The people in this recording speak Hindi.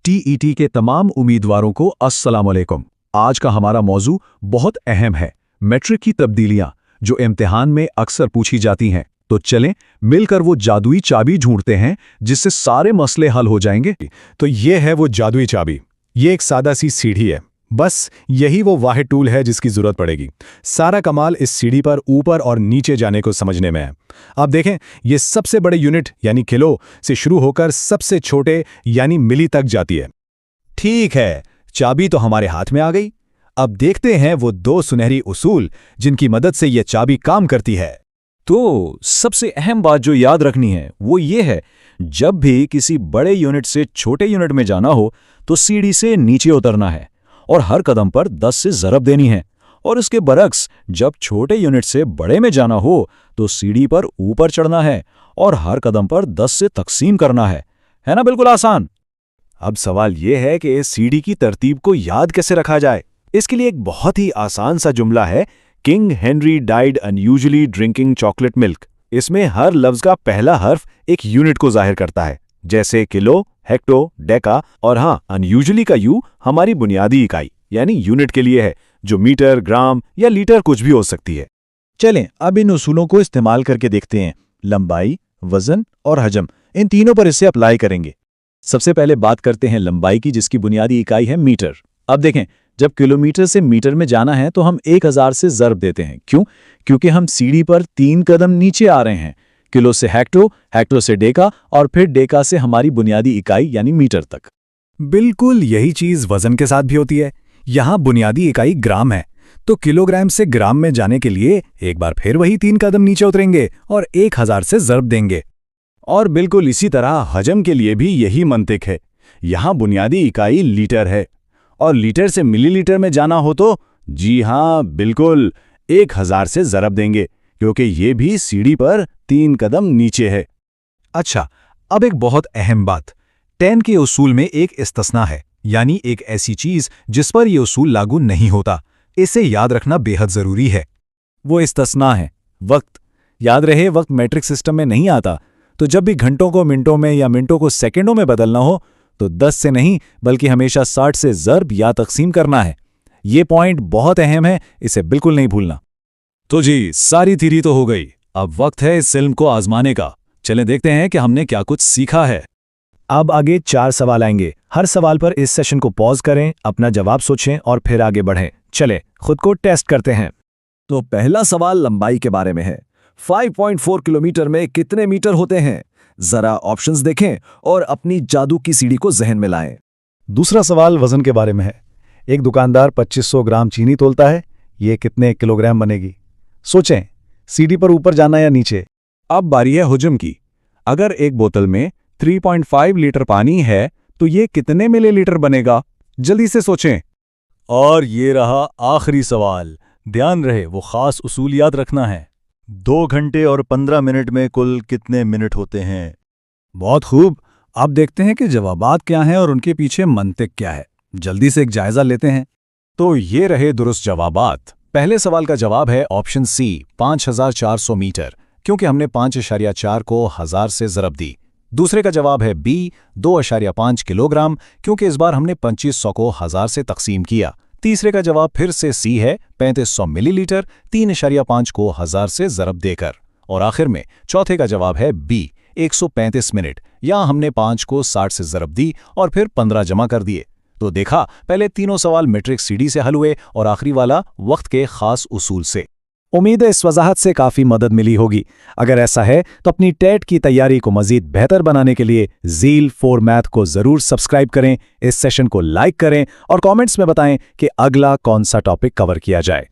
टीईटी के तमाम उम्मीदवारों को अस्सलाम वालेकुम। आज का हमारा मौजू बहुत अहम है, मैट्रिक की तब्दीलियां जो इम्तिहान में अक्सर पूछी जाती हैं। तो चलें मिलकर वो जादुई चाबी ढूंढते हैं जिससे सारे मसले हल हो जाएंगे। तो ये है वो जादुई चाबी। ये एक सादा सी सीढ़ी है, बस यही वो वाहिद टूल है जिसकी जरूरत पड़ेगी। सारा कमाल इस सीढ़ी पर ऊपर और नीचे जाने को समझने में है। आप देखें, ये सबसे बड़े यूनिट यानी किलो से शुरू होकर सबसे छोटे यानी मिली तक जाती है। ठीक है, चाबी तो हमारे हाथ में आ गई। अब देखते हैं वो दो सुनहरी उसूल जिनकी मदद से ये चाबी काम करती है। तो सबसे अहम बात जो याद रखनी है वो ये है, जब भी किसी बड़े यूनिट से छोटे यूनिट में जाना हो तो सीढ़ी से नीचे उतरना है और हर कदम पर 10 से ज़रब देनी है। और उसके बरक्स जब छोटे यूनिट से बड़े में जाना हो तो सीढ़ी पर ऊपर चढ़ना है और हर कदम पर 10 से तकसीम करना है ना? बिल्कुल आसान। अब सवाल यह है कि इस सीढ़ी की तरतीब को याद कैसे रखा जाए। इसके लिए एक बहुत ही आसान सा जुमला है, king Henry died unusually drinking chocolate milk. इसमें हर लफ्ज का पहला हर्फ एक यूनिट को जाहिर करता है, जैसे किलो, हेक्टो, डेका। और हाँ, अनयूजुअली का यू हमारी बुनियादी इकाई यानी यूनिट के लिए है, जो मीटर, ग्राम या लीटर कुछ भी हो सकती है। चलें अब इन उसूलों को इस्तेमाल करके देखते हैं। लंबाई, वजन और हजम, इन तीनों पर इसे अप्लाई करेंगे। सबसे पहले बात करते हैं लंबाई की, जिसकी बुनियादी इकाई है मीटर। अब देखें, जब किलोमीटर से मीटर में जाना है तो हम 1000 से ज़रब देते हैं। क्यों? क्योंकि हम सीढ़ी पर 3 कदम नीचे आ रहे हैं। किलो से हेक्टो, हेक्टो से डेका और फिर डेका से हमारी बुनियादी इकाई यानी मीटर तक। बिल्कुल यही चीज वजन के साथ भी होती है। यहाँ बुनियादी इकाई ग्राम है, तो किलोग्राम से ग्राम में जाने के लिए एक बार फिर वही 3 कदम नीचे उतरेंगे और 1000 से ज़रब देंगे। और बिल्कुल इसी तरह हजम के लिए भी यही मंतिक है। यहाँ बुनियादी इकाई लीटर है और लीटर से मिलीलीटर में जाना हो तो जी हाँ बिल्कुल 1000 से ज़रब देंगे, क्योंकि ये भी सीढ़ी पर 3 कदम नीचे है। अच्छा, अब एक बहुत अहम बात, 10 के उसूल में एक इस्तिस्ना है, यानी एक ऐसी चीज जिस पर यह उसूल लागू नहीं होता। इसे याद रखना बेहद जरूरी है। वो इस्तिस्ना है वक्त। याद रहे, वक्त मैट्रिक सिस्टम में नहीं आता, तो जब भी घंटों को मिनटों में या मिनटों को सेकंडों में बदलना हो तो 10 से नहीं बल्कि हमेशा 60 से ज़रब या तकसीम करना है। ये पॉइंट बहुत अहम है, इसे बिल्कुल नहीं भूलना। तो जी, सारी थ्योरी तो हो गई, अब वक्त है इस इल्म को आजमाने का। चलें देखते हैं कि हमने क्या कुछ सीखा है। अब आगे 4 सवाल आएंगे। हर सवाल पर इस सेशन को पॉज करें, अपना जवाब सोचें और फिर आगे बढ़ें। चले खुद को टेस्ट करते हैं। तो पहला सवाल लंबाई के बारे में है। 5.4 किलोमीटर में कितने मीटर होते हैं? जरा ऑप्शंस देखें और अपनी जादू की सीढ़ी को जहन में लाएं। दूसरा सवाल वजन के बारे में है। एक दुकानदार 2500 ग्राम चीनी तोलता है, ये कितने किलोग्राम बनेगी? सोचें, सीढ़ी पर ऊपर जाना या नीचे। अब बारी है हुजम की। अगर एक बोतल में 3.5 लीटर पानी है तो ये कितने मिलीलीटर बनेगा? जल्दी से सोचें। और ये रहा आखिरी सवाल। ध्यान रहे, वो खास उसूल याद रखना है। 2 घंटे और 15 मिनट में कुल कितने मिनट होते हैं? बहुत खूब। अब देखते हैं कि जवाबात क्या हैं और उनके पीछे मंतिक क्या है। जल्दी से एक जायजा लेते हैं। तो ये रहे दुरुस्त जवाबात। पहले सवाल का जवाब है ऑप्शन सी, 5400 मीटर, क्योंकि हमने 5.4 को 1000 से ज़रब दी। दूसरे का जवाब है बी, 2.5 किलोग्राम, क्योंकि इस बार हमने 2500 को 1000 से तकसीम किया। तीसरे का जवाब फिर से सी है, 3500 मिलीलीटर, 3.5 को 1000 से ज़रब देकर। और आखिर में चौथे का जवाब है बी, 135 मिनट। यहाँ हमने 5 को 60 से ज़रब दी और फिर 15 जमा कर दिए। तो देखा, पहले तीनों सवाल मैट्रिक सीढ़ी से हल हुए और आखिरी वाला वक्त के खास उसूल से। उम्मीद है इस वजाहत से काफ़ी मदद मिली होगी। अगर ऐसा है तो अपनी टेट की तैयारी को मज़ीद बेहतर बनाने के लिए ज़ील फॉर मैथ को ज़रूर सब्सक्राइब करें, इस सेशन को लाइक करें और कमेंट्स में बताएं कि अगला कौन सा टॉपिक कवर किया जाए।